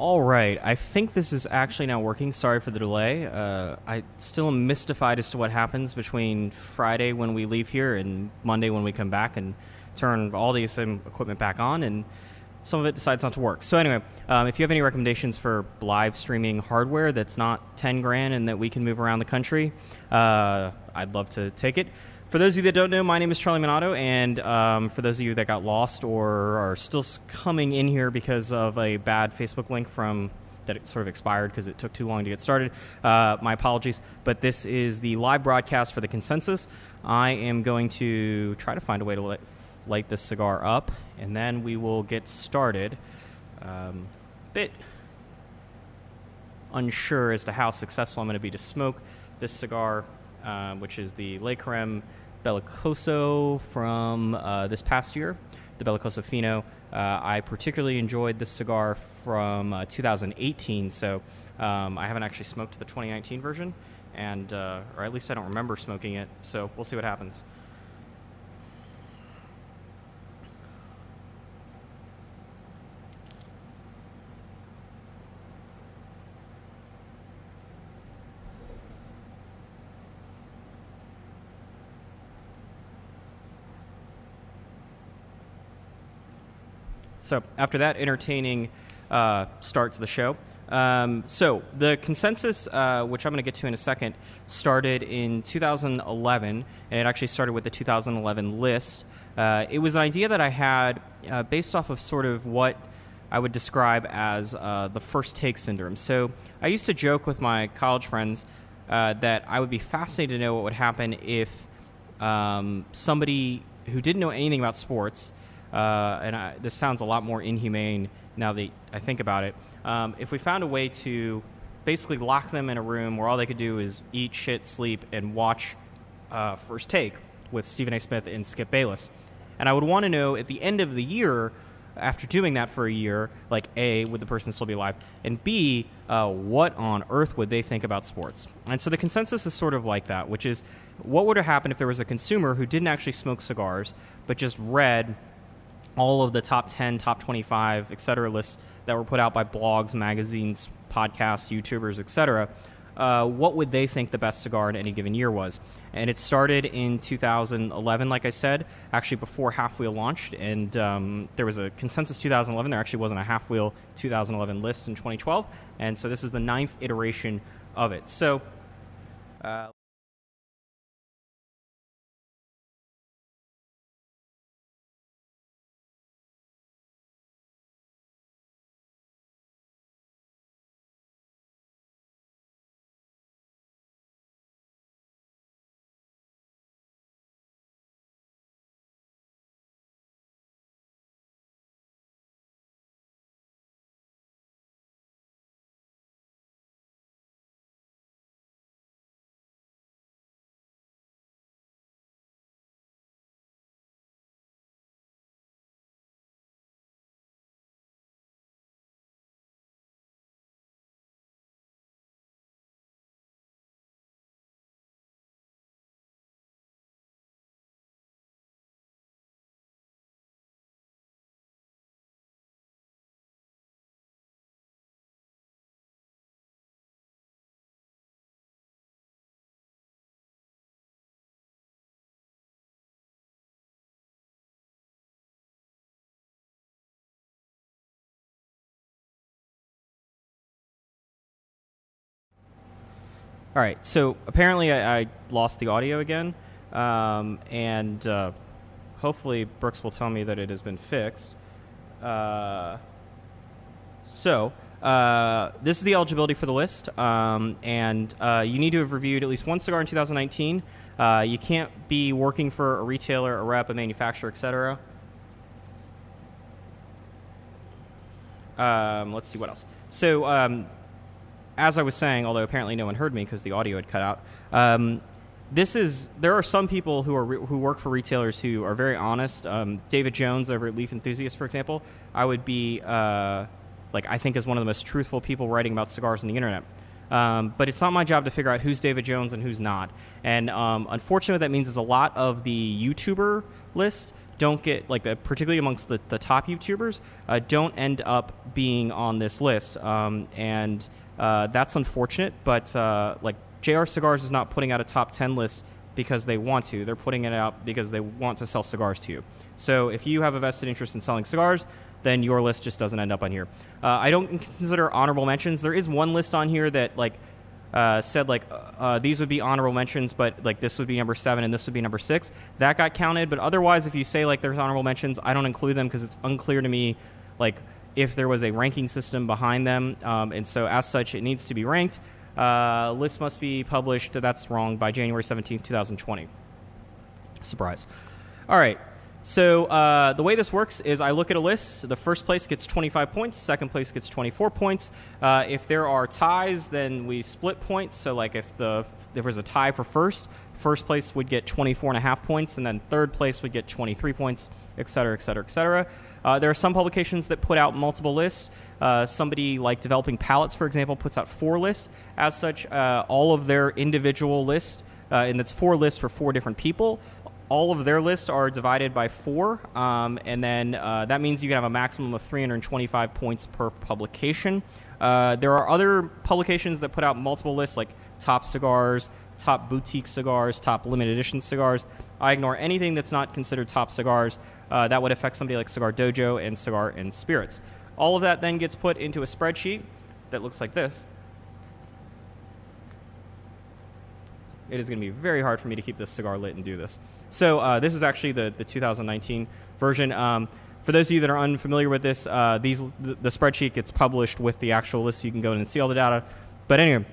All right, I think this is actually now working. Sorry for the delay. I still am mystified as to what happens between Friday when we leave here and Monday when we come back and turn all the same equipment back on, and some of it decides not to work. So anyway, if you have any recommendations for live streaming hardware that's not 10 grand and that we can move around the country, I'd love to take it. For those of you that don't know, my name is Charlie Minato, and for those of you that got lost or are still coming in here because of a bad Facebook link from that it sort of expired because it took too long to get started, my apologies. But this is the live broadcast for the Consensus. I am going to try to find a way to light this cigar up, and then we will get started. Bit unsure as to how successful I'm going to be to smoke this cigar, which is the Le Creme Bellicoso from this past year, the Bellicoso Fino. I particularly enjoyed this cigar from 2018, so I haven't actually smoked the 2019 version, and or at least I don't remember smoking it, so we'll see what happens. So after that entertaining start to the show, so the Consensus, which I'm going to get to in a second, started in 2011, and it actually started with the 2011 list. It was an idea that I had based off of sort of what I would describe as the first take syndrome. So I used to joke with my college friends that I would be fascinated to know what would happen if somebody who didn't know anything about sports, this sounds a lot more inhumane now that I think about it, if we found a way to basically lock them in a room where all they could do is eat, shit, sleep, and watch First Take with Stephen A. Smith and Skip Bayless. And I would want to know at the end of the year, after doing that for a year, like A, would the person still be alive? And B, what on earth would they think about sports? And so the Consensus is sort of like that, which is what would have happened if there was a consumer who didn't actually smoke cigars, but just read all of the top 10, top 25, et cetera lists that were put out by blogs, magazines, podcasts, YouTubers, et cetera. What would they think the best cigar in any given year was? And it started in 2011, like I said, actually before Half Wheel launched. And there was a Consensus 2011. There actually wasn't a Half Wheel 2011 list in 2012. And so this is the 9th iteration of it. So all right, so apparently I lost the audio again, and hopefully Brooks will tell me that it has been fixed. So this is the eligibility for the list, and you need to have reviewed at least one cigar in 2019. You can't be working for a retailer, a rep, a manufacturer, etc. Let's see what else. So as I was saying, although apparently no one heard me because the audio had cut out, there are some people who work for retailers who are very honest. David Jones over at Leaf Enthusiast, for example, I would be I think is one of the most truthful people writing about cigars on the internet. But it's not my job to figure out who's David Jones and who's not. And unfortunately, what that means is a lot of the YouTuber list don't get, like, particularly amongst the top YouTubers, don't end up being on this list. And that's unfortunate, but like JR Cigars is not putting out a top 10 list because they want to. They're putting it out because they want to sell cigars to you. So if you have a vested interest in selling cigars, then your list just doesn't end up on here. I don't consider honorable mentions. There is one list on here that like said like these would be honorable mentions, but like this would be number 7 and this would be number 6. That got counted, but otherwise, if you say like there's honorable mentions, I don't include them because it's unclear to me like if there was a ranking system behind them, and so as such, it needs to be ranked. List must be published. That's wrong by January 17th, 2020. Surprise. All right. So the way this works is I look at a list. The first place gets 25 points. Second place gets 24 points. If there are ties, then we split points. So like if there was a tie for first place would get 24.5 points, and then third place would get 23 points, et cetera, et cetera, et cetera. There are some publications that put out multiple lists. Somebody like Developing Palates, for example, puts out 4 lists. As such, all of their individual lists, and it's 4 lists for 4 different people. All of their lists are divided by 4, and then that means you can have a maximum of 325 points per publication. There are other publications that put out multiple lists, like Top Cigars, Top Boutique Cigars, Top Limited Edition Cigars. I ignore anything that's not considered Top Cigars. That would affect somebody like Cigar Dojo and Cigar and Spirits. All of that then gets put into a spreadsheet that looks like this. It is going to be very hard for me to keep this cigar lit and do this. So this is actually the 2019 version. For those of you that are unfamiliar with this, the spreadsheet gets published with the actual list, so you can go in and see all the data. But anyway,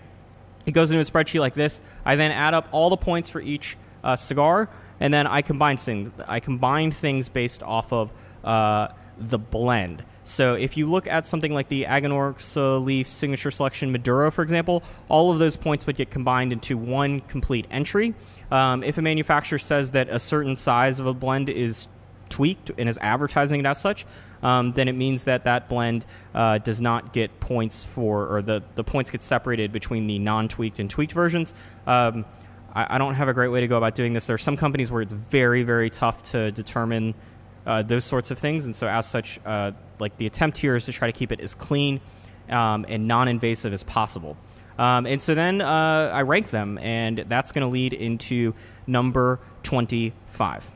it goes into a spreadsheet like this. I then add up all the points for each cigar, and then I combine things. I combine things based off of the blend. So if you look at something like the Aganorsa Leaf Signature Selection Maduro, for example, all of those points would get combined into one complete entry. If a manufacturer says that a certain size of a blend is tweaked and is advertising it as such, then it means that that blend does not get points for, or the points get separated between the non-tweaked and tweaked versions. I don't have a great way to go about doing this. There are some companies where it's very, very tough to determine those sorts of things, and so as such, like the attempt here is to try to keep it as clean and non-invasive as possible. And so then I rank them, and that's going to lead into number 25.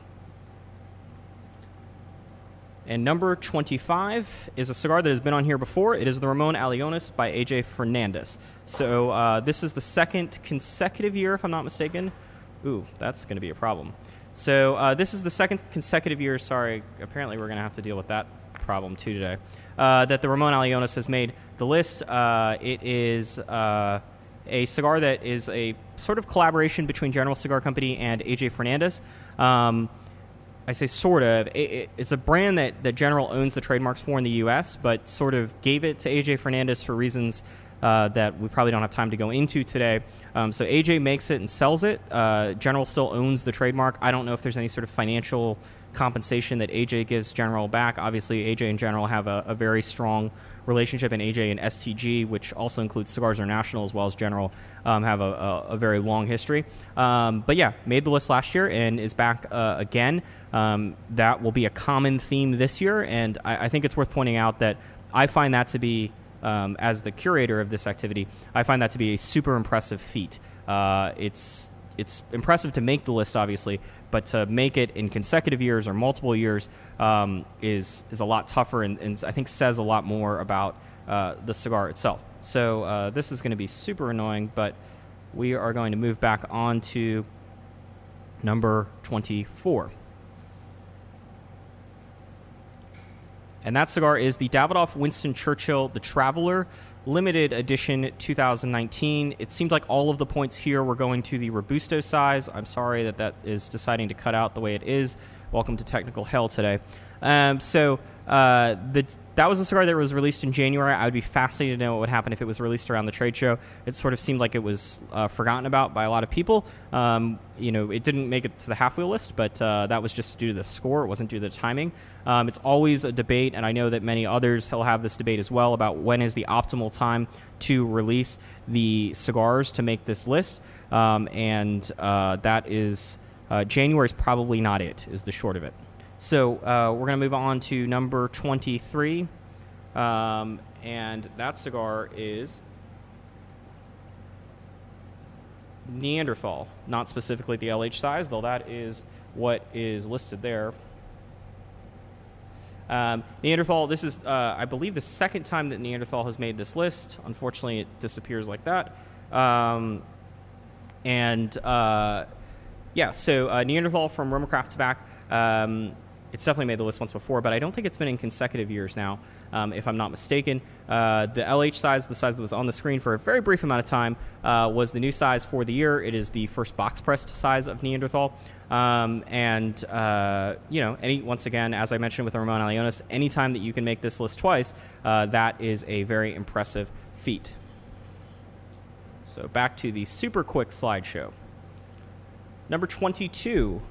And number 25 is a cigar that has been on here before. It is the Ramon Aliones by A.J. Fernandez. So this is the second consecutive year, if I'm not mistaken. Ooh, that's going to be a problem. So this is the second consecutive year, sorry, apparently we're going to have to deal with that problem too today, that the Ramon Aliones has made the list. It is a cigar that is a sort of collaboration between General Cigar Company and A.J. Fernandez. I say sort of. It's a brand that General owns the trademarks for in the U.S., but sort of gave it to A.J. Fernandez for reasons that we probably don't have time to go into today. So AJ makes it and sells it. General still owns the trademark. I don't know if there's any sort of financial compensation that AJ gives General back. Obviously, AJ and General have a very strong relationship, and AJ and STG, which also includes Cigars International as well as General, have a very long history. But yeah, made the list last year and is back again. That will be a common theme this year, and I think it's worth pointing out that I find that to be, as the curator of this activity, I find that to be a super impressive feat. It's impressive to make the list, obviously, but to make it in consecutive years or multiple years is a lot tougher, and I think says a lot more about the cigar itself. So this is going to be super annoying, but we are going to move back on to number 24. And that cigar is the Davidoff Winston Churchill, the Traveler, limited edition 2019. It seemed like all of the points here were going to the Robusto size. I'm sorry that is deciding to cut out the way it is. Welcome to technical hell today. That was a cigar that was released in January. I would be fascinated to know what would happen if it was released around the trade show. It sort of seemed like it was forgotten about by a lot of people. It didn't make it to the half-wheel list, but that was just due to the score. It wasn't due to the timing. It's always a debate, and I know that many others will have this debate as well about when is the optimal time to release the cigars to make this list. That is January is probably not it, is the short of it. So we're going to move on to number 23, and that cigar is Neanderthal, not specifically the LH size, though that is what is listed there. Neanderthal, this is, I believe, the second time that Neanderthal has made this list. Unfortunately, it disappears like that. So Neanderthal from Romacraft Tobacco. It's definitely made the list once before, but I don't think it's been in consecutive years now, if I'm not mistaken. The LH size, the size that was on the screen for a very brief amount of time, was the new size for the year. It is the first box-pressed size of Neanderthal. Once again, as I mentioned with Ramon Alionis, anytime that you can make this list twice, that is a very impressive feat. So back to the super quick slideshow. Number 22.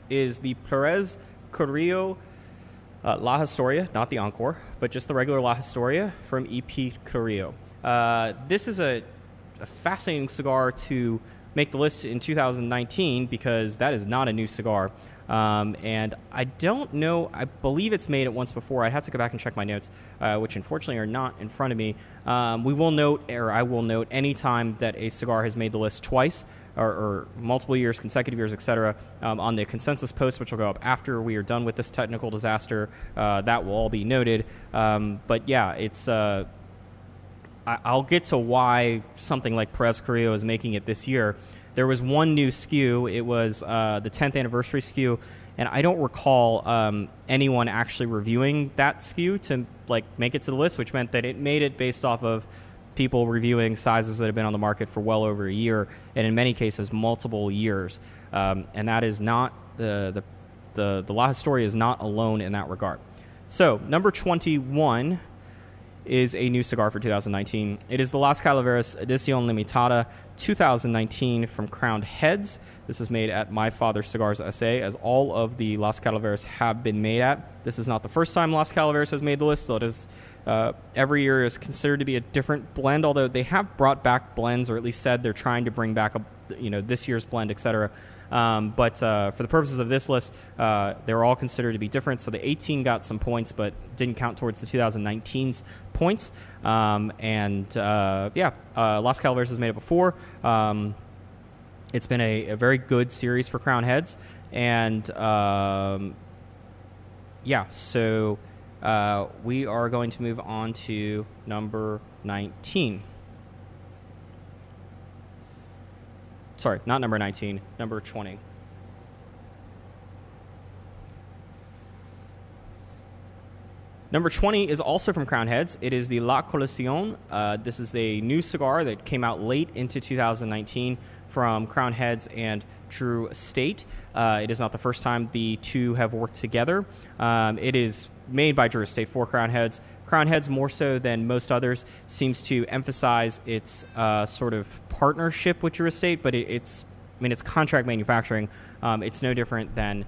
Is the Perez Carrillo La Historia, not the Encore, but just the regular La Historia from EP Carrillo. This is a fascinating cigar to make the list in 2019 because that is not a new cigar. And I don't know, I believe it's made it once before. I'd have to go back and check my notes, which unfortunately are not in front of me. I will note any time that a cigar has made the list twice, or multiple years, consecutive years, etc., on the consensus post, which will go up after we are done with this technical disaster. That will all be noted. But yeah, it's I'll get to why something like Perez Carrillo is making it this year. There was one new SKU. It was the 10th anniversary SKU, and I don't recall anyone actually reviewing that SKU to make it to the list, which meant that it made it based off of people reviewing sizes that have been on the market for well over a year, and in many cases multiple years. And that is not the La Historia is not alone in that regard. So number 21 is a new cigar for 2019. It is the Las Calaveras Edición Limitada 2019 from Crowned Heads. This is made at My Father Cigars S.A., as all of the Las Calaveras have been made at. This is not the first time Las Calaveras has made the list, so it is every year is considered to be a different blend, although they have brought back blends, or at least said they're trying to bring back this year's blend, etc. But for the purposes of this list, they're all considered to be different. So the 18 got some points, but didn't count towards the 2019's points. Las Calaveras has made it before. It's been a very good series for Crown Heads. And so we are going to move on to number 19. Sorry, not number 19, number 20. Number 20 is also from Crown Heads. It is the La Colección. This is a new cigar that came out late into 2019 from Crown Heads and Drew Estate. It is not the first time the two have worked together. It is made by Drew Estate for Crown Heads. Crown Heads, more so than most others, seems to emphasize its sort of partnership with Drew Estate, but it's contract manufacturing. It's no different than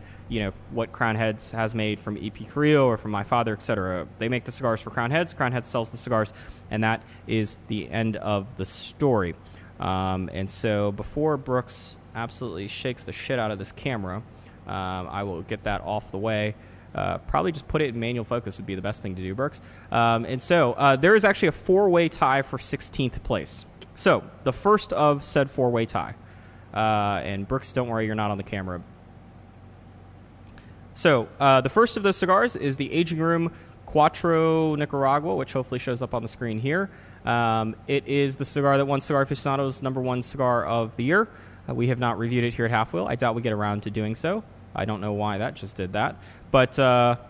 what Crown Heads has made from EP Carrillo or from My Father, etc. They make the cigars for Crown Heads. Crown Heads sells the cigars, and that is the end of the story. And so before Brooks absolutely shakes the shit out of this camera, I will get that off the way. Probably just put it in manual focus would be the best thing to do, Brooks. And so there is actually a four-way tie for 16th place. So the first of said four-way tie. And Brooks, don't worry, you're not on the camera. So the first of those cigars is the Aging Room Cuatro Nicaragua, which hopefully shows up on the screen here. It is the cigar that won Cigar Aficionado's #1 cigar of the year. We have not reviewed it here at Half Wheel. I doubt we get around to doing so. I don't know why that just did that. But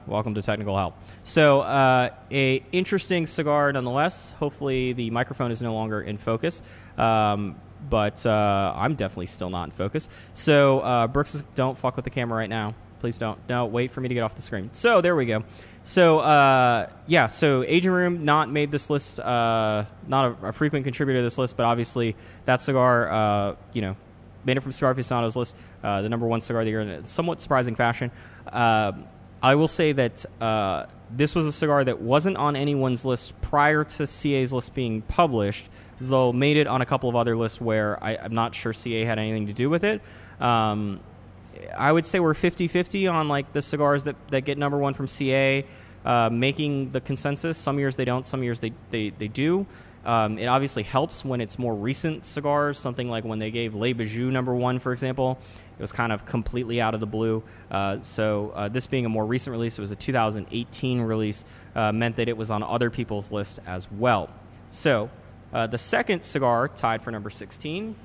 welcome to Technical Hell. So a interesting cigar nonetheless. Hopefully the microphone is no longer in focus. But I'm definitely still not in focus. So Brooks, don't fuck with the camera right now. Please don't. No, wait for me to get off the screen. So there we go. So so Aging Room not made this list, not a frequent contributor to this list, but obviously that cigar, made it from Cigar Aficionado's list, the #1 cigar of the year in a somewhat surprising fashion. I will say that this was a cigar that wasn't on anyone's list prior to CA's list being published, though made it on a couple of other lists where I'm not sure CA had anything to do with it. I would say we're 50-50 on like the cigars that get number one from CA making the consensus. Some years they don't, some years they do. It obviously helps when it's more recent cigars, something like when they gave Les Bijoux number one, for example. It was kind of completely out of the blue. So this being a more recent release, it was a 2018 release, meant that it was on other people's list as well. So the second cigar tied for number 16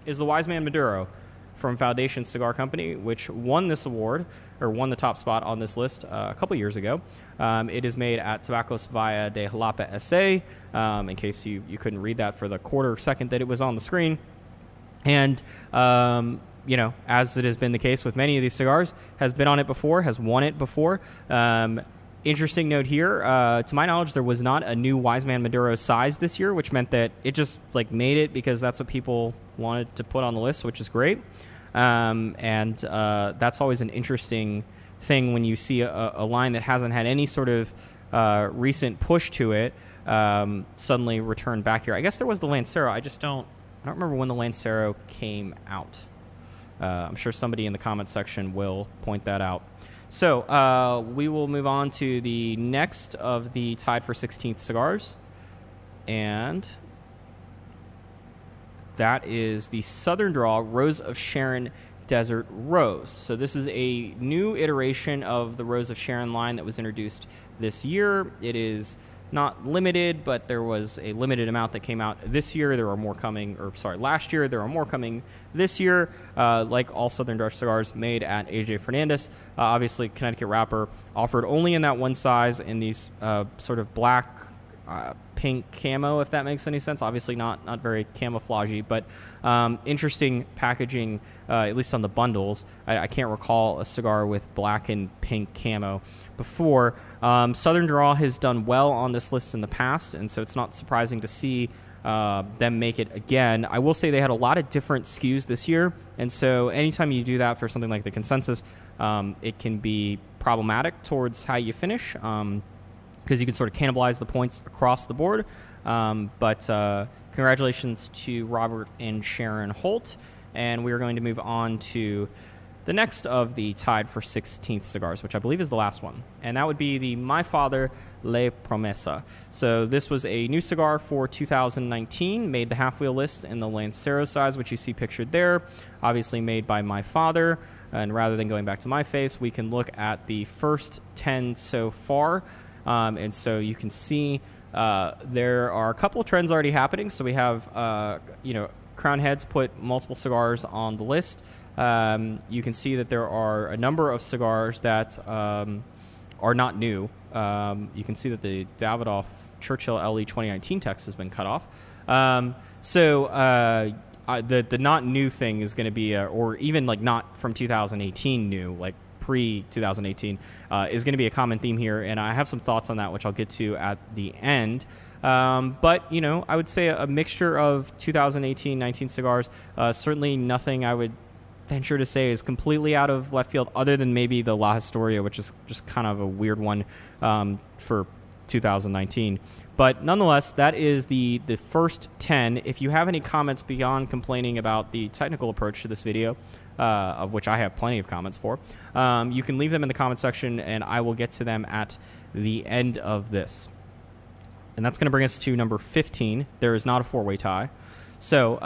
is the Wise Man Maduro from Foundation Cigar Company, which won this award, or won the top spot on this list a couple years ago. It is made at Tabacos Villa de Jalapa S.A., in case you couldn't read that for the quarter second that it was on the screen. And, as it has been the case with many of these cigars, has been on it before, has won it before. Interesting note here, to my knowledge, there was not a new Wise Man Maduro size this year, which meant that it just made it because that's what people wanted to put on the list, which is great. And that's always an interesting thing when you see a line that hasn't had any sort of recent push to it suddenly return back here. I guess there was the Lancero. I don't remember when the Lancero came out. I'm sure somebody in the comment section will point that out. So we will move on to the next of the tied for 16th cigars, and that is the Southern Draw Rose of Sharon Desert Rose. So this is a new iteration of the Rose of Sharon line that was introduced this year. It is not limited, but there was a limited amount that came out this year. There are more coming, last year. There are more coming this year, like all Southern Draw cigars made at AJ Fernandez. Obviously, Connecticut wrapper offered only in that one size in these sort of black, pink camo, if that makes any sense. Obviously not very camouflagey, but interesting packaging, at least on the bundles. I can't recall a cigar with black and pink camo before. Southern Draw has done well on this list in the past, and so it's not surprising to see them make it again. I will say they had a lot of different SKUs this year, and so anytime you do that for something like the consensus, it can be problematic towards how you finish, because you can sort of cannibalize the points across the board. But congratulations to Robert and Sharon Holt, and we are going to move on to the next of the tied for 16th cigars, which I believe is the last one, and that would be the My Father Le Promesa. So this was a new cigar for 2019, made the half-wheel list in the Lancero size, which you see pictured there, obviously made by My Father. And rather than going back to my face, we can look at the first 10 so far. And so you can see there are a couple of trends already happening. So we have, Crown Heads put multiple cigars on the list. You can see that there are a number of cigars that are not new. You can see that the Davidoff Churchill LE 2019 text has been cut off. The not new thing is going to be, or even not from 2018 new, like pre-2018, is going to be a common theme here, and I have some thoughts on that, which I'll get to at the end. But, I would say a mixture of 2018-19 cigars, certainly nothing I would venture to say is completely out of left field, other than maybe the La Historia, which is just kind of a weird one for 2019. But nonetheless, that is the first 10. If you have any comments beyond complaining about the technical approach to this video, of which I have plenty of comments for, you can leave them in the comment section, and I will get to them at the end of this. And that's going to bring us to number 15. There is not a four-way tie. So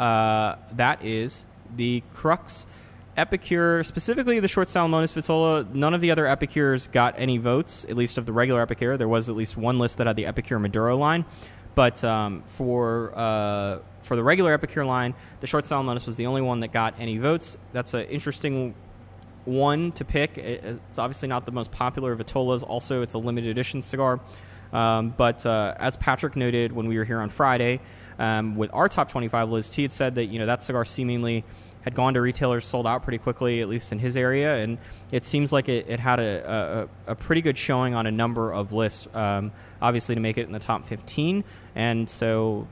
that is the Crux Epicure, specifically the Short Salomonis Vitola. None of the other Epicures got any votes, at least of the regular Epicure. There was at least one list that had the Epicure Maduro line. But for the regular Epicure line, the Short Salomonis was the only one that got any votes. That's an interesting one to pick. It's obviously not the most popular of Vitolas. Also, it's a limited edition cigar. But as Patrick noted when we were here on Friday, with our top 25 list, he had said that that cigar seemingly had gone to retailers, sold out pretty quickly, at least in his area, and it seems like it had a pretty good showing on a number of lists, obviously to make it in the top 15, and so,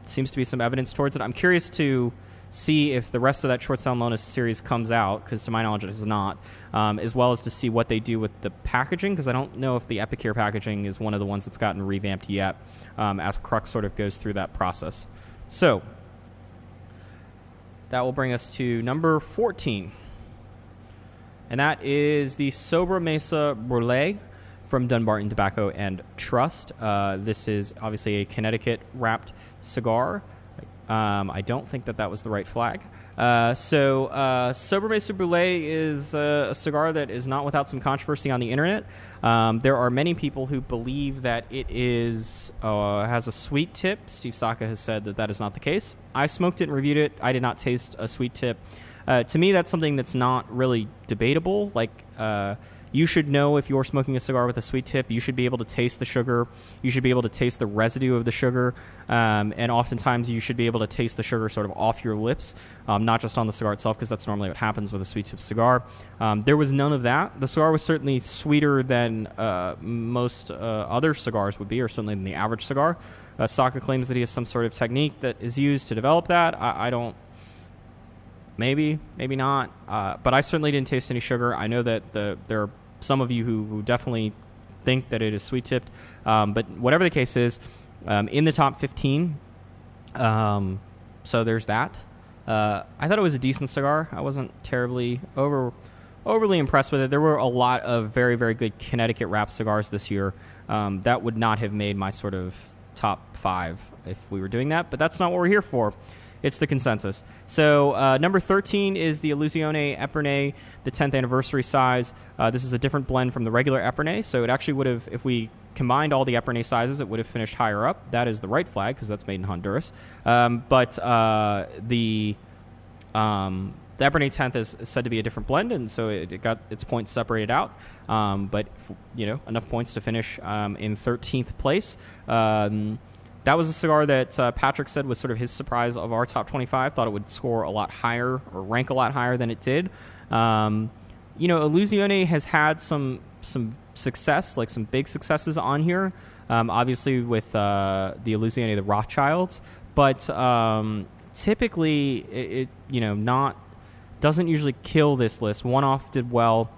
seems to be some evidence towards it. I'm curious to see if the rest of that Short Sound Lotus series comes out, because to my knowledge it has not, as well as to see what they do with the packaging, because I don't know if the Epicure packaging is one of the ones that's gotten revamped yet, as Crux sort of goes through that process. So that will bring us to number 14. And that is the Sobre Mesa Brulee from Dunbarton Tobacco and Trust. This is obviously a Connecticut wrapped cigar. I don't think that was the right flag. So Sobre Mesa Brulee is a cigar that is not without some controversy on the internet. There are many people who believe that it has a sweet tip. Steve Saka has said that is not the case. I smoked it and reviewed it. I did not taste a sweet tip. To me, that's something that's not really debatable. Like, you should know if you're smoking a cigar with a sweet tip. You should be able to taste the sugar. You should be able to taste the residue of the sugar. And oftentimes, you should be able to taste the sugar sort of off your lips, not just on the cigar itself, because that's normally what happens with a sweet tip cigar. There was none of that. The cigar was certainly sweeter than most other cigars would be, or certainly than the average cigar. Saka claims that he has some sort of technique that is used to develop that. I don't. Maybe not. But I certainly didn't taste any sugar. I know that there are some of you who definitely think that it is sweet tipped. But whatever the case is, in the top 15. So there's that. I thought it was a decent cigar. I wasn't terribly overly impressed with it. There were a lot of very, very good Connecticut wrapped cigars this year. That would not have made my sort of top 5 if we were doing that. But that's not what we're here for. It's the consensus. So number 13 is the Illusione Epernay, the 10th anniversary size. This is a different blend from the regular Epernay, so it actually would have, if we combined all the Epernay sizes, it would have finished higher up. That is the right flag, because that's made in Honduras. But the Epernay 10th is said to be a different blend, and so it got its points separated out. But enough points to finish in 13th place. That was a cigar that Patrick said was sort of his surprise of our top 25. Thought it would score a lot higher or rank a lot higher than it did. Illusione has had some success, like some big successes on here. Obviously with the Illusione, the Rothschilds, but typically it doesn't usually kill this list. One Off did well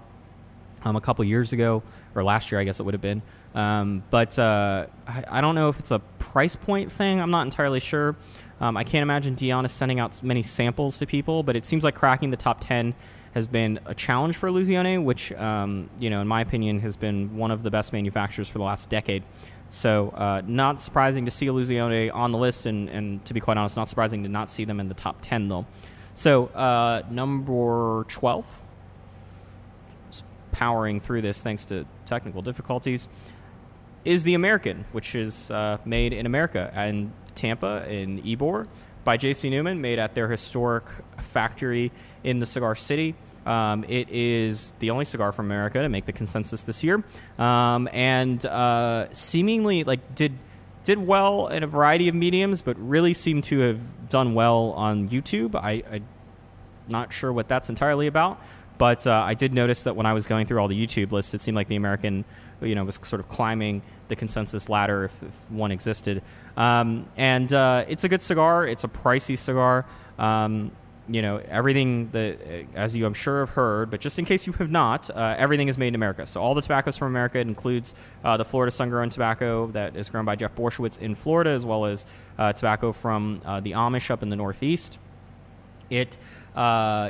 a couple years ago, or last year, I guess it would have been. But I don't know if it's a price point thing. I'm not entirely sure. I can't imagine Dion is sending out many samples to people, but it seems like cracking the top 10 has been a challenge for Illusione, which, in my opinion, has been one of the best manufacturers for the last decade. So not surprising to see Illusione on the list, and to be quite honest, not surprising to not see them in the top 10, though. So number 12, just powering through this thanks to technical difficulties, is the American, which is made in America, in Tampa, in Ybor, by J.C. Newman, made at their historic factory in the Cigar City. It is the only cigar from America to make the consensus this year, and seemingly did well in a variety of mediums, but really seemed to have done well on YouTube. I'm not sure what that's entirely about, but I did notice that when I was going through all the YouTube lists, it seemed like the American, was sort of climbing the consensus ladder if one existed. And it's a good cigar. It's a pricey cigar. Everything that, as you I'm sure have heard, but just in case you have not, everything is made in America. So all the tobacco's from America. It includes the Florida sun-grown tobacco that is grown by Jeff Borshowitz in Florida, as well as tobacco from the Amish up in the Northeast. It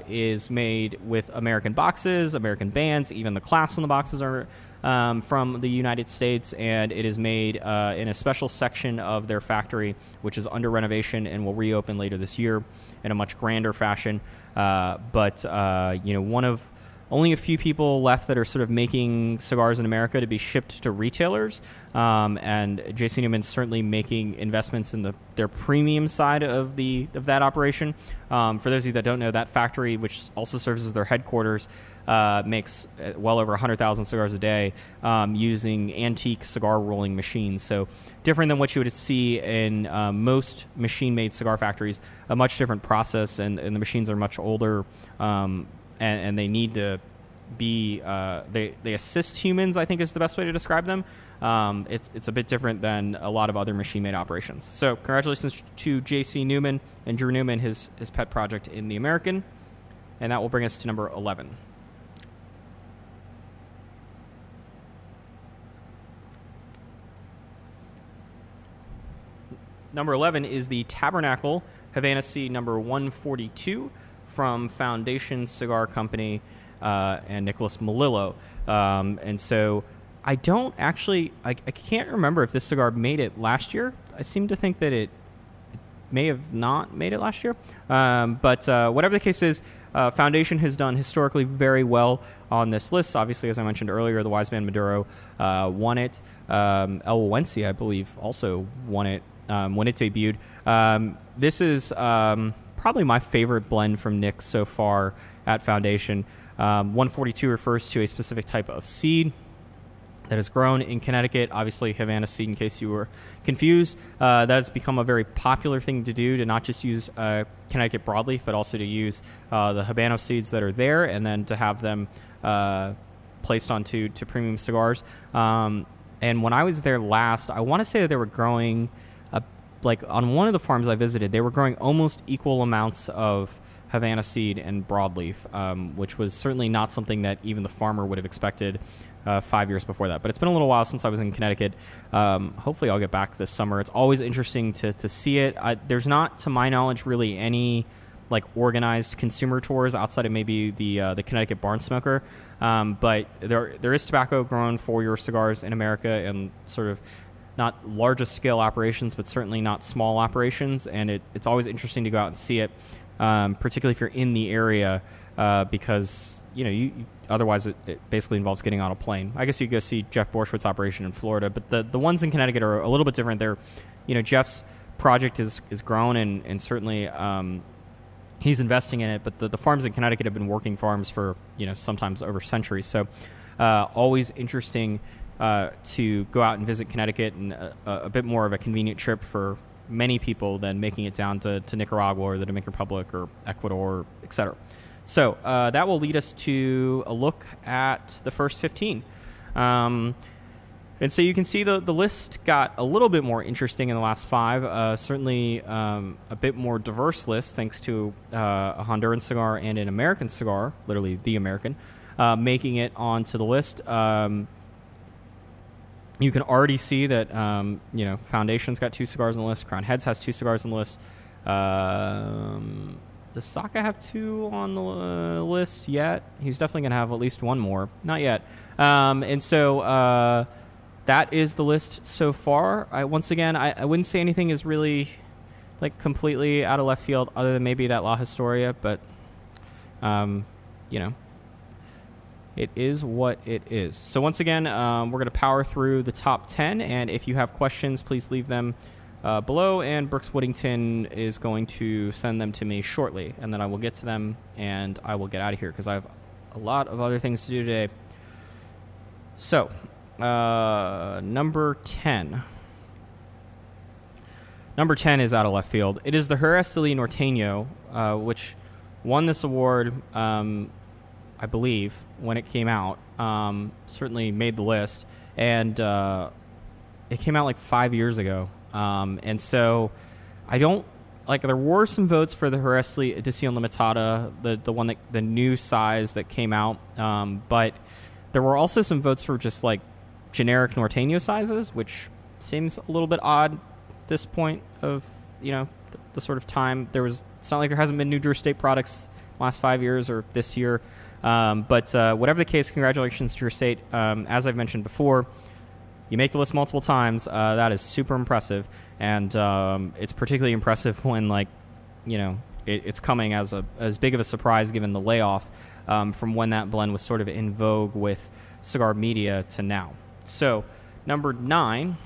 is made with American boxes, American bands. Even the clasps on the boxes are from the United States, and it is made in a special section of their factory, which is under renovation and will reopen later this year in a much grander fashion. But one of only a few people left that are sort of making cigars in America to be shipped to retailers. And J.C. Newman's certainly making investments in their premium side of that operation. For those of you that don't know, that factory, which also serves as their headquarters, makes well over 100,000 cigars a day using antique cigar rolling machines. So different than what you would see in most machine-made cigar factories, a much different process, and the machines are much older, and they need to be they assist humans, I think is the best way to describe them. It's a bit different than a lot of other machine-made operations. So congratulations to J.C. Newman and Drew Newman, his pet project in the American. And that will bring us to number 11. Number 11 is the Tabernacle Havana Seed number 142 from Foundation Cigar Company and Nicholas Melillo. And so I don't actually, I can't remember if this cigar made it last year. I seem to think that it may have not made it last year. But whatever the case is, Foundation has done historically very well on this list. Obviously, as I mentioned earlier, the Wise Man Maduro won it. El Wensi, I believe, also won it when it debuted. This is probably my favorite blend from Nick so far at Foundation. 142 refers to a specific type of seed that is grown in Connecticut. Obviously, Havana seed, in case you were confused. That has become a very popular thing to do, to not just use Connecticut broadleaf, but also to use the Habano seeds that are there, and then to have them placed onto premium cigars. And when I was there last, I want to say that they were growing, like on one of the farms I visited, they were growing almost equal amounts of Havana seed and broadleaf, which was certainly not something that even the farmer would have expected 5 years before that. But it's been a little while since I was in Connecticut. Hopefully I'll get back this summer. It's always interesting to see it. There's not, to my knowledge, really any like organized consumer tours outside of maybe the Connecticut Barn Smoker. But there is tobacco grown for your cigars in America, and sort of not largest scale operations, but certainly not small operations. And it's always interesting to go out and see it, particularly if you're in the area, because you otherwise it basically involves getting on a plane. I guess you go see Jeff Borschwitz's operation in Florida, but the ones in Connecticut are a little bit different. They're, Jeff's project is grown, and certainly he's investing in it, but the farms in Connecticut have been working farms for sometimes over centuries. So always interesting to go out and visit Connecticut, and a bit more of a convenient trip for many people than making it down to Nicaragua or the Dominican Republic or Ecuador, etc. So that will lead us to a look at the first 15. And so you can see the list got a little bit more interesting in the last 5. Certainly a bit more diverse list, thanks to a Honduran cigar and an American cigar, literally the American, making it onto the list. You can already see that Foundation's got 2 cigars on the list. Crown Heads has 2 cigars on the list. Does Saka have 2 on the list yet? He's definitely going to have at least 1 more. Not yet. And so that is the list so far. I wouldn't say anything is really like completely out of left field, other than maybe that La Historia. But it is what it is. So once again, we're going to power through the top 10, and if you have questions, please leave them below, and Brooks Whittington is going to send them to me shortly, and then I will get to them, and I will get out of here because I have a lot of other things to do today. So, number 10. Number 10 is out of left field. It is the Jerez Norteño, which won this award, I believe, when it came out. Certainly made the list, and it came out like 5 years ago. And so I don't like, there were some votes for the Jerez Edición Limitada, the one that the new size that came out. But there were also some votes for just like generic Norteño sizes, which seems a little bit odd at this point of, the sort of time. It's not like there hasn't been New Jersey State products last 5 years or this year. But whatever the case, congratulations to your state. As I've mentioned before, you make the list multiple times. That is super impressive, and it's particularly impressive when it's coming as big of a surprise given the layoff from when that blend was sort of in vogue with cigar media to now. So number 9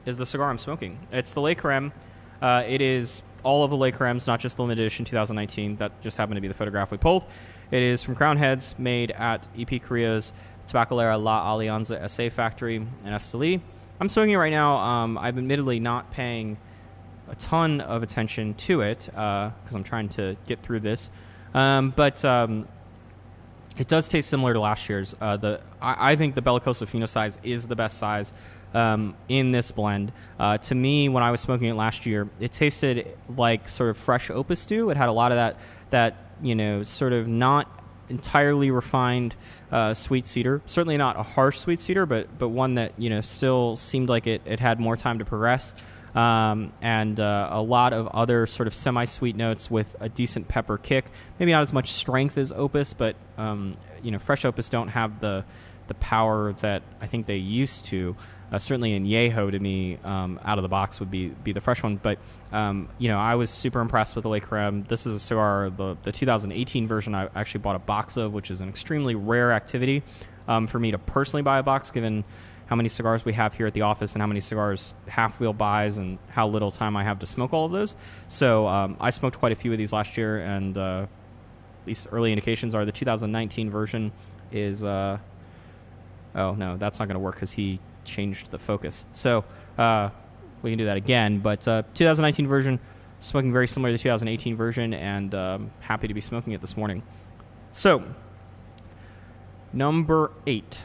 is the cigar I'm smoking. It's the Le Creme. It is all of the Le Cremes, not just the limited edition 2019. That just happened to be the photograph we pulled. It is from Crown Heads, made at EP Korea's Tabacalera La Alianza SA factory in Esteli. I'm smoking it right now. I'm admittedly not paying a ton of attention to it because I'm trying to get through this. But it does taste similar to last year's. I think the Bellicoso Fino size is the best size in this blend. To me, when I was smoking it last year, it tasted like sort of fresh opus stew. It had a lot of that sort of not entirely refined sweet cedar. Certainly not a harsh sweet cedar, but one that still seemed like it had more time to progress. And a lot of other sort of semi-sweet notes with a decent pepper kick. Maybe not as much strength as Opus, but fresh Opus don't have the power that I think they used to. Certainly in Yeho, to me, out of the box would be the fresh one. But I was super impressed with the Le Creme. This is a cigar, the 2018 version I actually bought a box of, which is an extremely rare activity for me to personally buy a box, given how many cigars we have here at the office and how many cigars Half Wheel buys and how little time I have to smoke all of those. So I smoked quite a few of these last year, and at least early indications are the 2019 version is... oh, no, that's not going to work because he changed the focus. So we can do that again. But 2019 version, smoking very similar to the 2018 version, and happy to be smoking it this morning. So, number 8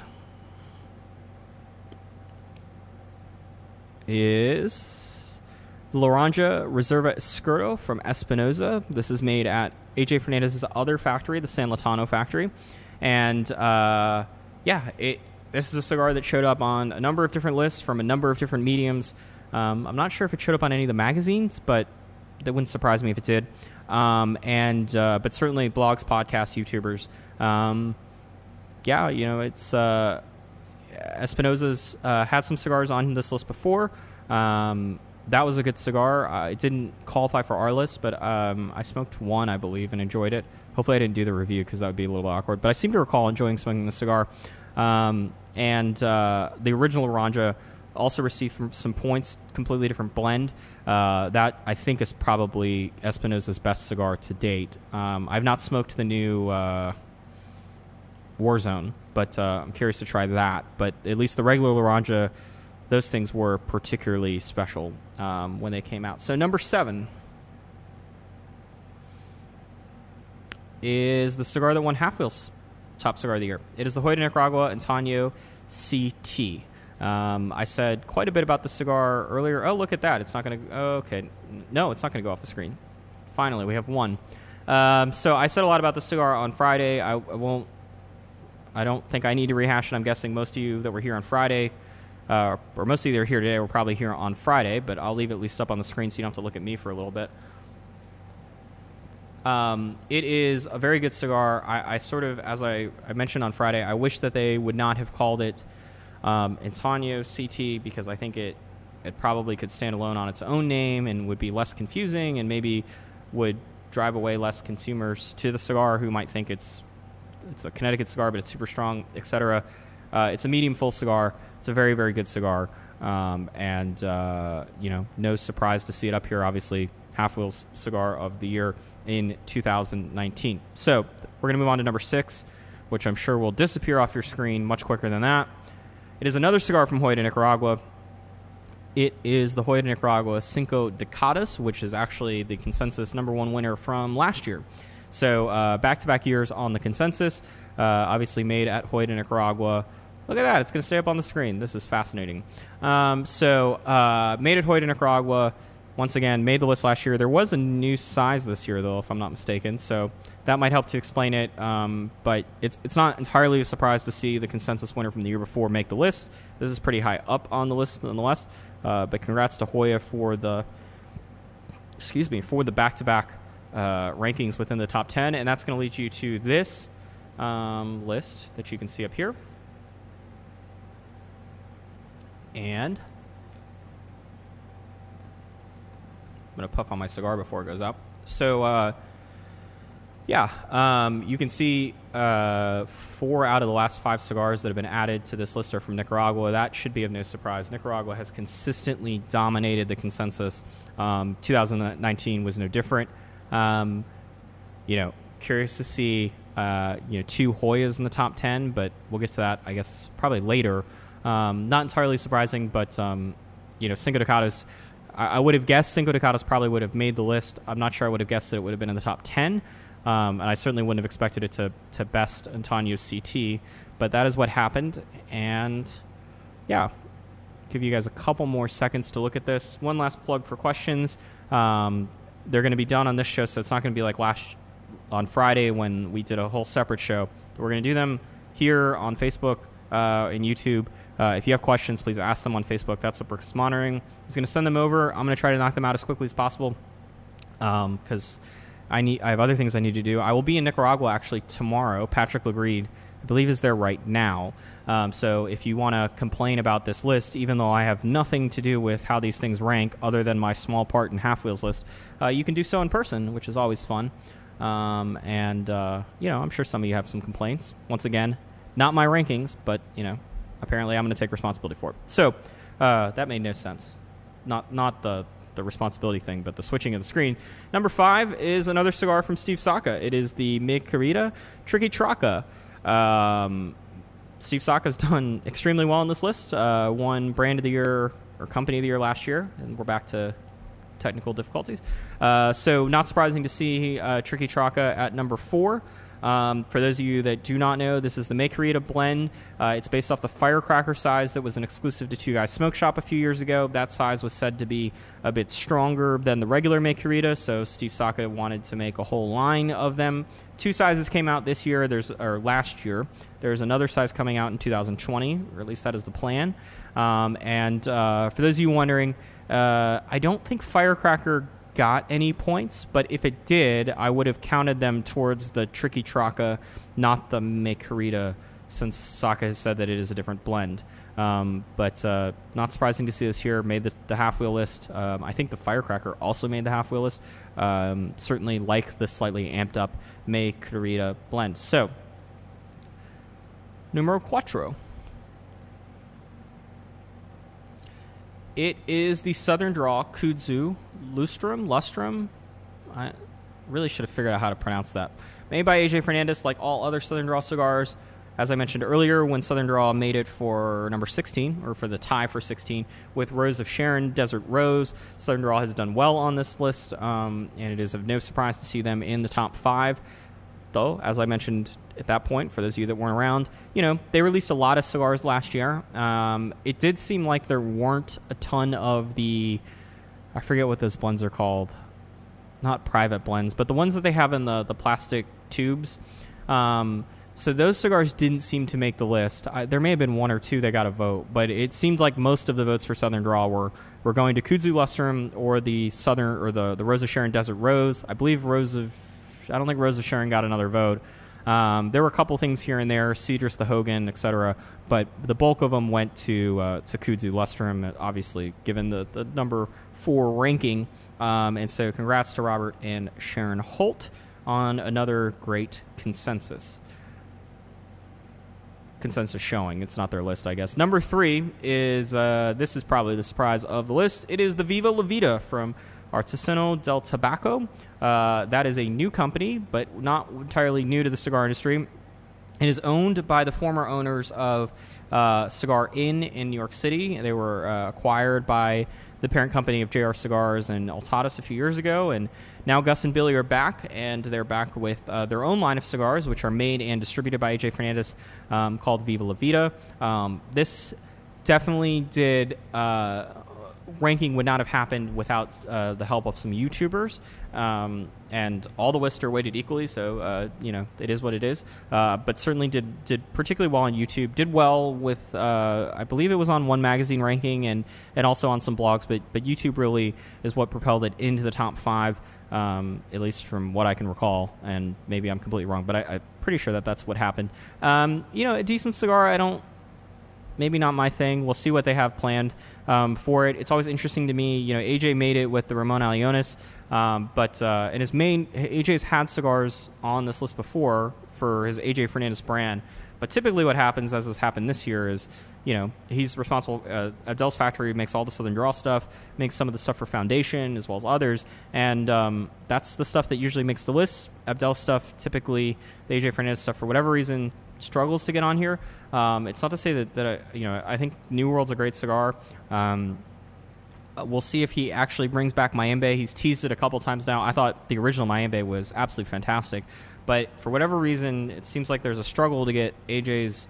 is Laranja Reserva Escurdo from Espinosa. This is made at A.J. Fernandez's other factory, the San Latano factory. And, this is a cigar that showed up on a number of different lists from a number of different mediums. I'm not sure if it showed up on any of the magazines, but that wouldn't surprise me if it did. But certainly blogs, podcasts, YouTubers. It's Espinosa's had some cigars on this list before. That was a good cigar. It didn't qualify for our list, but I smoked one, I believe, and enjoyed it. Hopefully I didn't do the review because that would be a little bit awkward. But I seem to recall enjoying smoking the cigar. The original Laranja also received some points, completely different blend. That, I think, is probably Espinosa's best cigar to date. I've not smoked the new Warzone, but I'm curious to try that. But at least the regular Laranja, those things were particularly special when they came out. So number 7 is the cigar that won Half Wheel's top cigar of the year. It is the Hoyo de Nicaragua Antonio CT. I said quite a bit about the cigar earlier. Oh, look at that. It's not going to... okay. No, it's not going to go off the screen. Finally, we have one. So I said a lot about the cigar on Friday. I don't think I need to rehash it. I'm guessing most of you that were here on Friday, or most of you that are here today, were probably here on Friday, but I'll leave it at least up on the screen so you don't have to look at me for a little bit. It is a very good cigar. I sort of, as I mentioned on Friday, I wish that they would not have called it Antonio CT, because I think it probably could stand alone on its own name and would be less confusing and maybe would drive away less consumers to the cigar who might think it's a Connecticut cigar, but it's super strong, etc. It's a medium full cigar. It's a very, very good cigar. No surprise to see it up here, obviously. Half Wheel's cigar of the year in 2019. So we're going to move on to number 6, which I'm sure will disappear off your screen much quicker than that. It is another cigar from Hoyo de Nicaragua. It is the Hoyo de Nicaragua Cinco Décadas, which is actually the consensus number 1 winner from last year. So back-to-back years on the consensus, obviously made at Hoyo de Nicaragua. Look at that. It's going to stay up on the screen. This is fascinating. Made at Hoyo de Nicaragua. Once again, made the list last year. There was a new size this year, though, if I'm not mistaken. So that might help to explain it. But it's not entirely a surprise to see the consensus winner from the year before make the list. This is pretty high up on the list, nonetheless. But congrats to Hoya for the back-to-back rankings within the top 10. And that's going to lead you to this list that you can see up here. And I'm going to puff on my cigar before it goes up. So, you can see 4 out of the last 5 cigars that have been added to this list are from Nicaragua. That should be of no surprise. Nicaragua has consistently dominated the consensus. 2019 was no different. Curious to see, 2 Hoyas in the top 10, but we'll get to that, I guess, probably later. Not entirely surprising, but, Cinco Décadas, I would have guessed Cinco de Cadas probably would have made the list. I'm not sure I would have guessed that it would have been in the top 10. And I certainly wouldn't have expected it to best Antonio CT. But that is what happened. And yeah, give you guys a couple more seconds to look at this. One last plug for questions. They're going to be done on this show, so it's not going to be like on Friday when we did a whole separate show. We're going to do them here on Facebook and YouTube. If you have questions, please ask them on Facebook. That's what Brooks is monitoring. He's going to send them over. I'm going to try to knock them out as quickly as possible because I have other things I need to do. I will be in Nicaragua actually tomorrow. Patrick Legreed, I believe, is there right now. So if you want to complain about this list, even though I have nothing to do with how these things rank other than my small part in Half Wheels list, you can do so in person, which is always fun. I'm sure some of you have some complaints. Once again, not my rankings, but, apparently I'm going to take responsibility for it. So that made no sense. Not the responsibility thing, but the switching of the screen. Number 5 is another cigar from Steve Saka. It is the Mi Querida Tricky Traca. Steve Saka's done extremely well on this list. Won Brand of the Year or Company of the Year last year, and we're back to technical difficulties. So not surprising to see Tricky Traca at number 4. For those of you that do not know, this is the Mi Querida blend. It's based off the Firecracker size that was an exclusive to Two Guys Smoke Shop a few years ago. That size was said to be a bit stronger than the regular Mi Querida, so Steve Saka wanted to make a whole line of them. 2 sizes came out this year, last year. There's another size coming out in 2020, or at least that is the plan. For those of you wondering, I don't think Firecracker got any points, but if it did, I would have counted them towards the Tricky Traca, not the Mi Querida, since Saka has said that it is a different blend. But not surprising to see this here. Made the half-wheel list. I think the Firecracker also made the half-wheel list. Certainly like the slightly amped-up Mi Querida blend. So, numero cuatro. It is the Southern Draw Kudzu Lustrum. I really should have figured out how to pronounce that. Made by AJ Fernandez, like all other Southern Draw cigars. As I mentioned earlier, when Southern Draw made it for number 16, or for the tie for 16, with Rose of Sharon, Desert Rose, Southern Draw has done well on this list, and it is of no surprise to see them in the top 5. Though, as I mentioned at that point, for those of you that weren't around, they released a lot of cigars last year. It did seem like there weren't a ton of I forget what those blends are called. Not private blends, but the ones that they have in the plastic tubes. So those cigars didn't seem to make the list. There may have been 1 or 2 that got a vote, but it seemed like most of the votes for Southern Draw were going to Kudzu Lustrum or the the Rose of Sharon Desert Rose. I don't think Rose of Sharon got another vote. There were a couple things here and there, Cedrus the Hogan, etc., but the bulk of them went to Kudzu Lustrum, obviously, given the number 4 ranking. And so congrats to Robert and Sharon Holt on another great consensus showing. It's not their list, I guess. Number 3 is, this is probably the surprise of the list. It is the Viva La Vida from Artesano del Tabaco. That is a new company, but not entirely new to the cigar industry. It is owned by the former owners of Cigar Inn in New York City. They were acquired by the parent company of JR Cigars and Altadas a few years ago, and now Gus and Billy are back, and they're back with their own line of cigars, which are made and distributed by AJ Fernandez, called Viva La Vida. This definitely did... ranking would not have happened without the help of some YouTubers, and all the lists are weighted equally, so it is what it is. But certainly did particularly well on YouTube. Did well with I believe it was on One Magazine ranking and also on some blogs. But YouTube really is what propelled it into the top 5, at least from what I can recall. And maybe I'm completely wrong, but I'm pretty sure that's what happened. A decent cigar. Maybe not my thing. We'll see what they have planned for it. It's always interesting to me. AJ made it with the Ramon Aliones, but AJ's had cigars on this list before for his AJ Fernandez brand. But typically what happens, as has happened this year, is, he's responsible. Abdel's factory makes all the Southern Draw stuff, makes some of the stuff for Foundation as well as others, and that's the stuff that usually makes the list. Abdel's stuff, typically, the AJ Fernandez stuff, for whatever reason, struggles to get on here. It's not to say that I think New World's a great cigar. We'll see if he actually brings back Mayembe. He's teased it a couple times now. I thought the original Mayembe was absolutely fantastic, but for whatever reason, it seems like there's a struggle to get the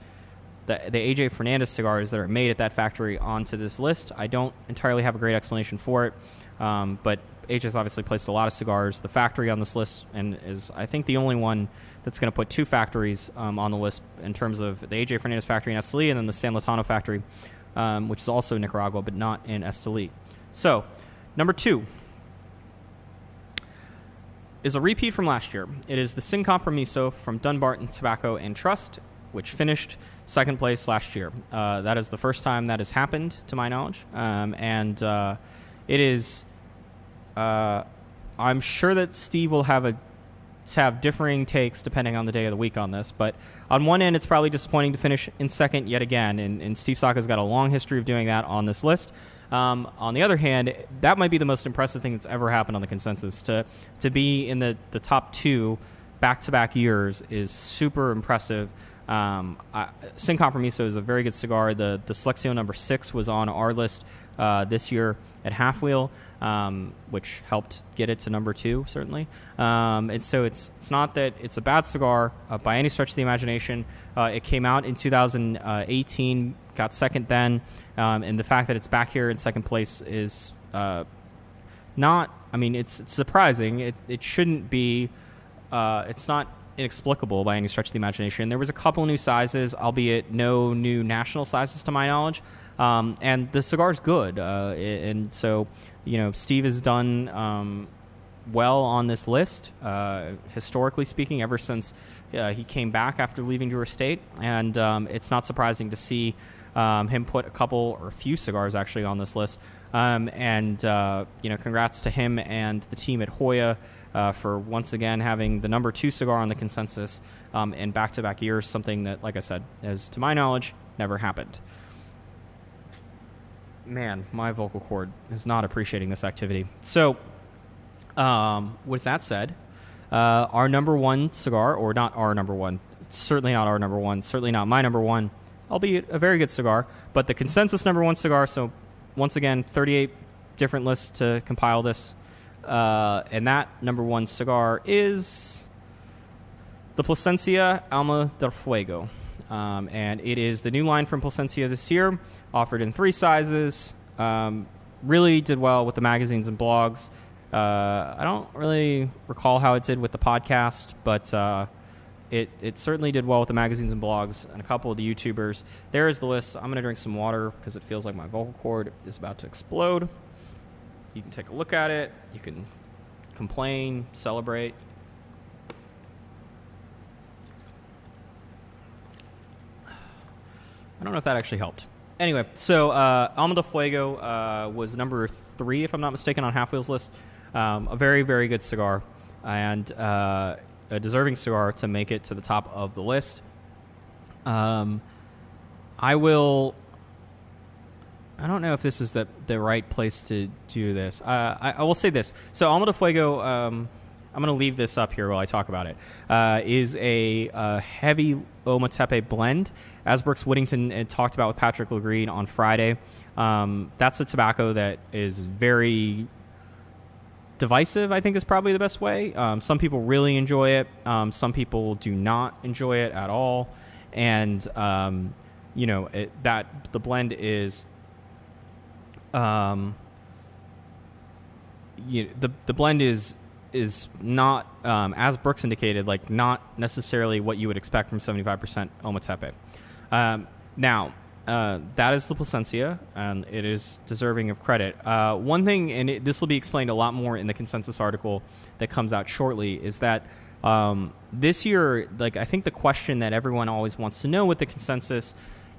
AJ Fernandez cigars that are made at that factory onto this list. I don't entirely have a great explanation for it, but AJ's obviously placed a lot of cigars. The factory on this list and is, I think, the only one that's going to put two factories on the list in terms of the AJ Fernandez factory in Esteli and then the San Latano factory, which is also in Nicaragua but not in Esteli. So, number 2 is a repeat from last year. It is the Sin Compromiso from Dunbarton Tobacco and Trust, which finished second place last year. That is the first time that has happened, to my knowledge. It is... I'm sure that Steve will have differing takes depending on the day of the week on this, but on one end, it's probably disappointing to finish in second yet again, and Steve Saka's got a long history of doing that on this list. On the other hand, that might be the most impressive thing that's ever happened on the consensus. To be in the top 2 back-to-back years is super impressive. Sin Compromiso is a very good cigar. The Selección number 6 was on our list this year at Half Wheel, which helped get it to number 2, certainly. And so it's not that it's a bad cigar by any stretch of the imagination. It came out in 2018, got second then, and the fact that it's back here in second place is not, I mean, it's surprising. It shouldn't be, it's not inexplicable by any stretch of the imagination. There was a couple new sizes, albeit no new national sizes to my knowledge. And the cigar's good. And so, Steve has done well on this list, historically speaking, ever since he came back after leaving Drew Estate. And it's not surprising to see him put a few cigars actually on this list. Congrats to him and the team at Hoya for once again having the number 2 cigar on the consensus in back-to-back years, something that, like I said, as to my knowledge, never happened. Man, my vocal cord is not appreciating this activity. So, with that said, our number 1 cigar, or not our number 1, certainly not our number 1, certainly not my number 1, albeit a very good cigar, but the consensus number 1 cigar, so once again, 38 different lists to compile this, and that number 1 cigar is the Plasencia Alma del Fuego. And it is the new line from Plasencia this year, offered in 3 sizes. Really did well with the magazines and blogs. I don't really recall how it did with the podcast, but it certainly did well with the magazines and blogs and a couple of the YouTubers. There is the list. I'm going to drink some water because it feels like my vocal cord is about to explode. You can take a look at it. You can complain, celebrate. I don't know if that actually helped. Anyway, so Alma del Fuego was number 3, if I'm not mistaken, on Half Wheel's list. A very, very good cigar, and a deserving cigar to make it to the top of the list. I don't know if this is the right place to do this. I will say this. So Alma del Fuego, I'm going to leave this up here while I talk about it, is a heavy Ometepe blend. As Brooks Whittington talked about with Patrick Legreen on Friday, that's a tobacco that is very divisive, I think is probably the best way. Some people really enjoy it. Some people do not enjoy it at all. And, the blend is... the blend is not, as Brooks indicated, like not necessarily what you would expect from 75% Ometepe. Now, that is the Plasencia, and it is deserving of credit. One thing, and this will be explained a lot more in the consensus article that comes out shortly, is that this year, like I think the question that everyone always wants to know with the consensus,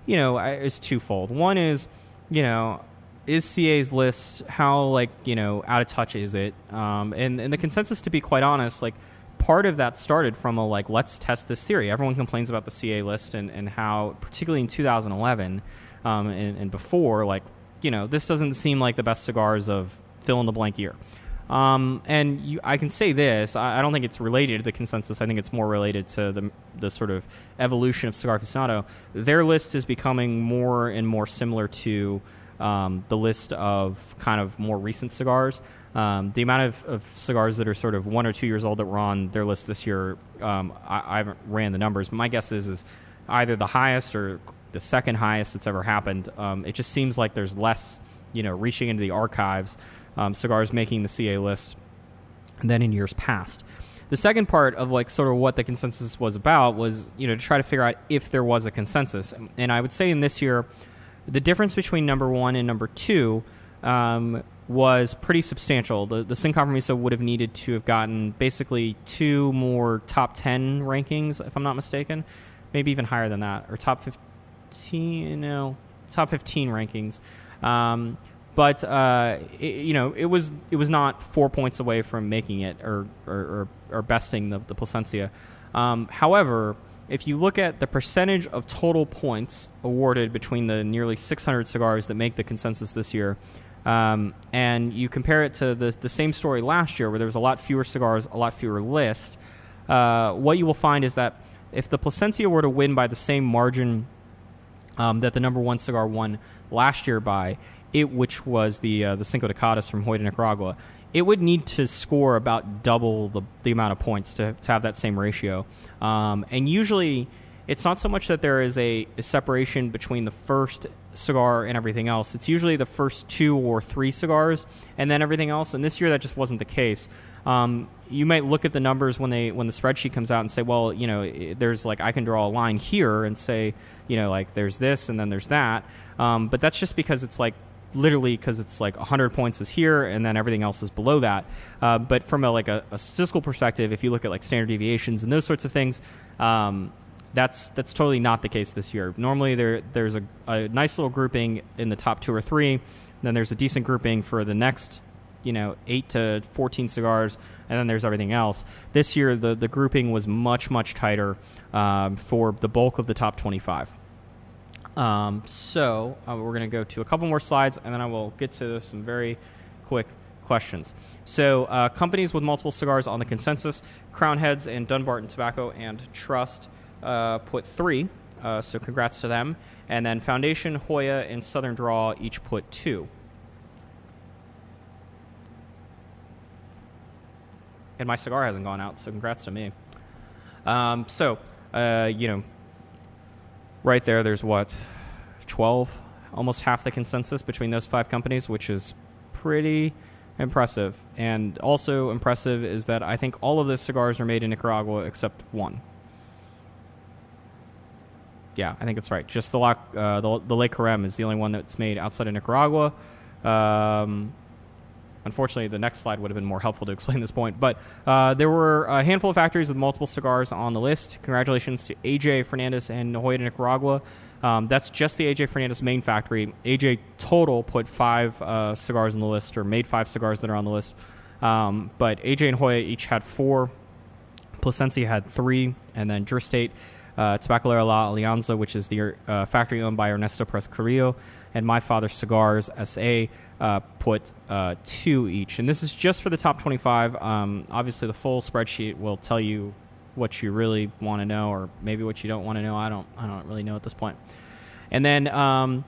is twofold. One is, is CA's list, how out of touch is it? And the consensus, to be quite honest, part of that started from let's test this theory. Everyone complains about the CA list and how, particularly in 2011 and before, this doesn't seem like the best cigars of fill in the blank year. I can say this, I don't think it's related to the consensus. I think it's more related to the sort of evolution of Cigar Aficionado. Their list is becoming more and more similar to the list of kind of more recent cigars. The amount of cigars that are sort of 1 or 2 years old that were on their list this year, I haven't ran the numbers, but my guess is either the highest or the second highest that's ever happened. It just seems like there's less, reaching into the archives, cigars making the CA list than in years past. The second part of like sort of what the consensus was about was, to try to figure out if there was a consensus. And I would say in this year, the difference between number 1 and number 2 was pretty substantial. The Sin Compromiso would have needed to have gotten basically 2 more top 10 rankings, if I'm not mistaken, maybe even higher than that, or top 15 rankings. But it was not 4 points away from making it or besting the Plasencia. However, if you look at the percentage of total points awarded between the nearly 600 cigars that make the consensus this year, and you compare it to the same story last year, where there was a lot fewer cigars, a lot fewer lists, what you will find is that if the Plasencia were to win by the same margin that the number 1 cigar won last year by, which was the Cinco de Cadas from Hoy de Nicaragua, it would need to score about double the amount of points to have that same ratio. And usually, it's not so much that there is a separation between the first cigar and everything else. It's usually the first 2 or 3 cigars and then everything else. And this year, that just wasn't the case. You might look at the numbers when the spreadsheet comes out and say, well, there's like, I can draw a line here and say, like there's this and then there's that. But that's just because it's like, literally because it's like 100 points is here and then everything else is below that. But from a statistical perspective, if you look at like standard deviations and those sorts of things, that's totally not the case this year. Normally there's a nice little grouping in the top 2 or 3, and then there's a decent grouping for the next 8 to 14 cigars, and then there's everything else. This year the grouping was much tighter for the bulk of the top 25. So we're going to go to a couple more slides, and then I will get to some very quick questions. So companies with multiple cigars on the consensus: Crown Heads and Dunbarton Tobacco and Trust put 3, so congrats to them. And then Foundation, Hoya, and Southern Draw each put 2. And my cigar hasn't gone out, so congrats to me. Right there's what, 12, almost half the consensus between those 5 companies, which is pretty impressive. And also impressive is that I think all of the cigars are made in Nicaragua except 1. Yeah, I think that's right. Just the Le Carême is the only one that's made outside of Nicaragua. Unfortunately, the next slide would have been more helpful to explain this point. But there were a handful of factories with multiple cigars on the list. Congratulations to AJ Fernandez and Hoy de Nicaragua. That's just the AJ Fernandez main factory. AJ total put 5 cigars on the list, or made 5 cigars that are on the list. But AJ and Hoya each had 4. Plasencia had 3. And then Juristate, Tabacalera La Alianza, which is the factory owned by Ernesto Perez Carrillo, and My Father Cigars S.A. Put 2 each. And this is just for the top 25. Obviously, the full spreadsheet will tell you what you really want to know, or maybe what you don't want to know. I don't really know at this point. And then, for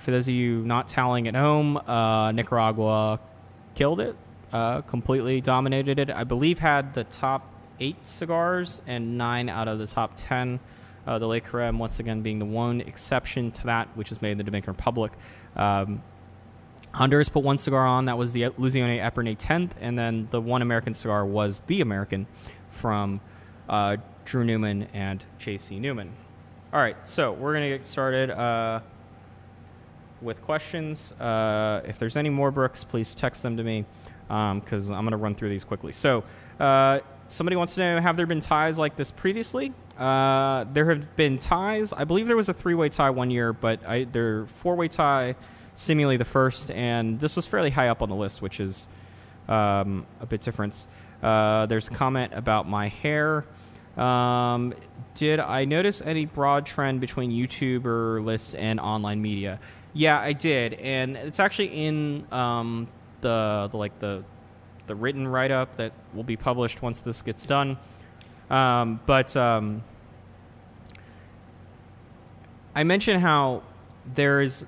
those of you not tallying at home, Nicaragua killed it, completely dominated it. I believe had the top 8 cigars and 9 out of the top 10. The Le Carême, once again, being the one exception to that, which is made in the Dominican Republic. Honduras put 1 cigar on. That was the Ilusione Epernay 10th. And then the one American cigar was the American from Drew Newman and J.C. Newman. All right, so we're going to get started with questions. If there's any more, Brooks, please text them to me, because I'm going to run through these quickly. So somebody wants to know, have there been ties like this previously? There have been ties. I believe there was a 3-way tie one year, but their 4-way tie, seemingly the first, and this was fairly high up on the list, which is a bit different. There's a comment about my hair. Did I notice any broad trend between YouTuber lists and online media? Yeah, I did, and it's actually in the written write-up that will be published once this gets done. But I mentioned how there is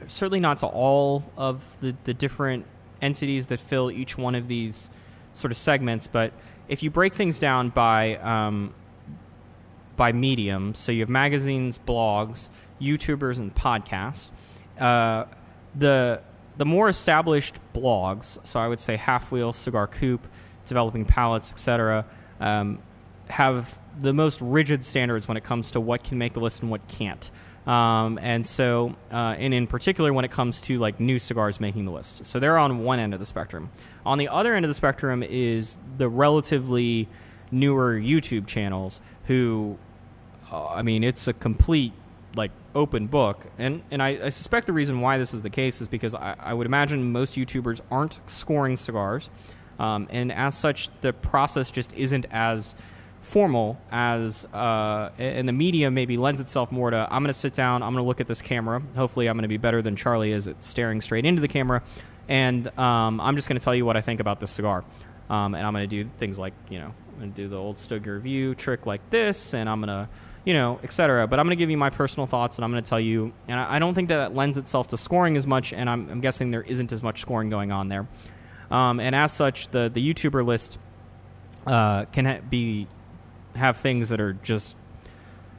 certainly not to all of the different entities that fill each one of these sort of segments, but if you break things down by medium, so you have magazines, blogs, YouTubers, and podcasts. The more established blogs, so I would say Half Wheel, Cigar Coop, Developing Palates, etc., have the most rigid standards when it comes to what can make the list and what can't. And so, and in particular, when it comes to like new cigars making the list. So they're on one end of the spectrum. On the other end of the spectrum is the relatively newer YouTube channels who, I mean, it's a complete like open book. And I suspect the reason why this is the case is because I would imagine most YouTubers aren't scoring cigars. And as such, the process just isn't as formal as, and the media maybe lends itself more to, I'm going to sit down, I'm going to look at this camera. Hopefully I'm going to be better than Charlie is at staring straight into the camera. And I'm just going to tell you what I think about this cigar. And I'm going to do things like, I'm going to do the old Stogie review trick like this, and I'm going to, et cetera. But I'm going to give you my personal thoughts, and I'm going to tell you, and I don't think that lends itself to scoring as much, and I'm guessing there isn't as much scoring going on there. And as such, the YouTuber list can have things that are just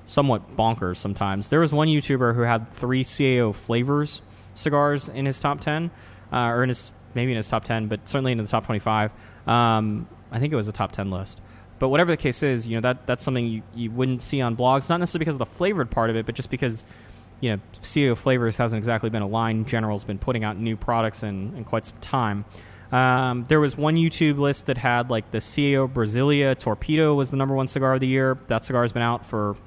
somewhat bonkers sometimes. There was one YouTuber who had 3 CAO flavors cigars in his top 10, or maybe in his top 10, but certainly in the top 25. I think it was a top 10 list. But whatever the case is, that's something you wouldn't see on blogs, not necessarily because of the flavored part of it, but just because, CAO Flavors hasn't exactly been a line General's been putting out new products in quite some time. There was one YouTube list that had like the CAO Brasilia Torpedo was the #1 cigar of the year. That cigar has been out for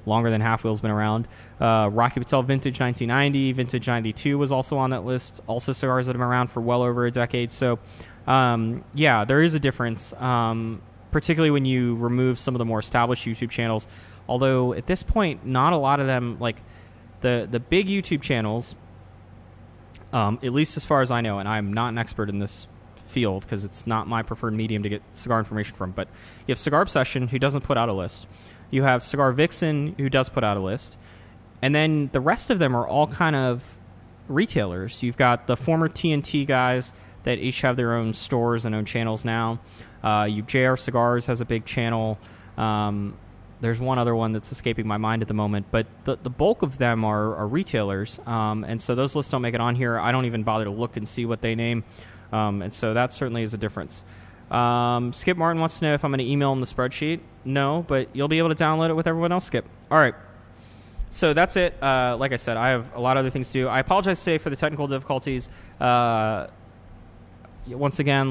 longer than Half Wheel's been around. Rocky Patel Vintage 1990, Vintage 92 was also on that list. Also cigars that have been around for well over a decade. So, there is a difference, particularly when you remove some of the more established YouTube channels. Although at this point, not a lot of them, like the big YouTube channels, at least as far as I know, and I'm not an expert in this field because it's not my preferred medium to get cigar information from, but you have Cigar Obsession, who doesn't put out a list. You have Cigar Vixen, who does put out a list. And then the rest of them are all kind of retailers. You've got the former TNT guys that each have their own stores and own channels now. JR Cigars has a big channel. There's one other one that's escaping my mind at the moment, but the bulk of them are retailers, and so those lists don't make it on here. I don't even bother to look and see what they name, and so that certainly is a difference. Skip Martin wants to know if I'm going to email him the spreadsheet. No, but you'll be able to download it with everyone else, Skip. All right. So that's it. Like I said, I have a lot of other things to do. I apologize today for the technical difficulties. Once again,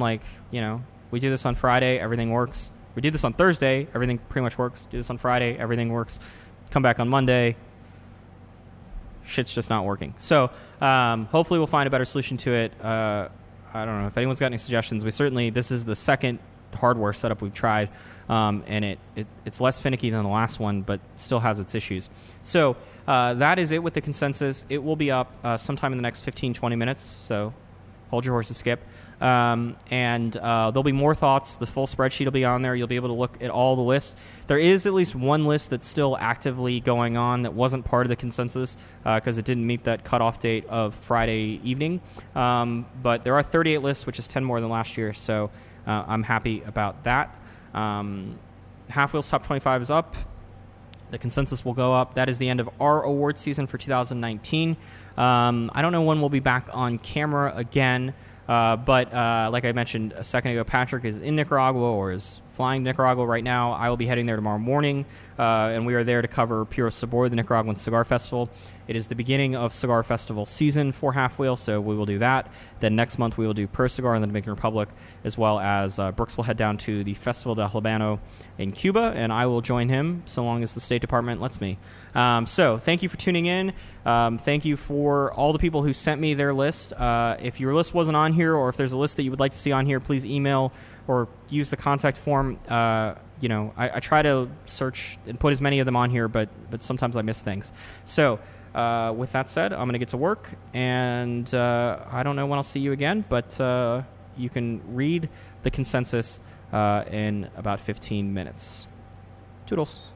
we do this on Friday, everything works. We do this on Thursday, everything pretty much works. Do this on Friday, everything works. Come back on Monday, shit's just not working. So hopefully we'll find a better solution to it. I don't know if anyone's got any suggestions. This is the second hardware setup we've tried, and it's less finicky than the last one, but still has its issues. So that is it with the consensus. It will be up sometime in the next 15-20 minutes, so hold your horses, Skip. And there'll be more thoughts. The full spreadsheet will be on there. You'll be able to look at all the lists. There is at least one list that's still actively going on that wasn't part of the consensus because it didn't meet that cutoff date of Friday evening. But there are 38 lists, which is 10 more than last year, so I'm happy about that. Half Wheel's Top 25 is up. The consensus will go up. That is the end of our award season for 2019. I don't know when we'll be back on camera again. But like I mentioned a second ago, Patrick is in Nicaragua or is flying to Nicaragua right now. I will be heading there tomorrow morning, and we are there to cover Puro Sabor, the Nicaraguan Cigar Festival. It is the beginning of Cigar Festival season for Half Wheel, so we will do that. Then next month we will do Puro Cigar in the Dominican Republic, as well as Brooks will head down to the Festival del Habano in Cuba, and I will join him so long as the State Department lets me. So thank you for tuning in. Thank you for all the people who sent me their list. If your list wasn't on here, or if there's a list that you would like to see on here, please email or use the contact form. I try to search and put as many of them on here, but sometimes I miss things. So with that said, I'm going to get to work, and I don't know when I'll see you again, but you can read the consensus in about 15 minutes. Toodles.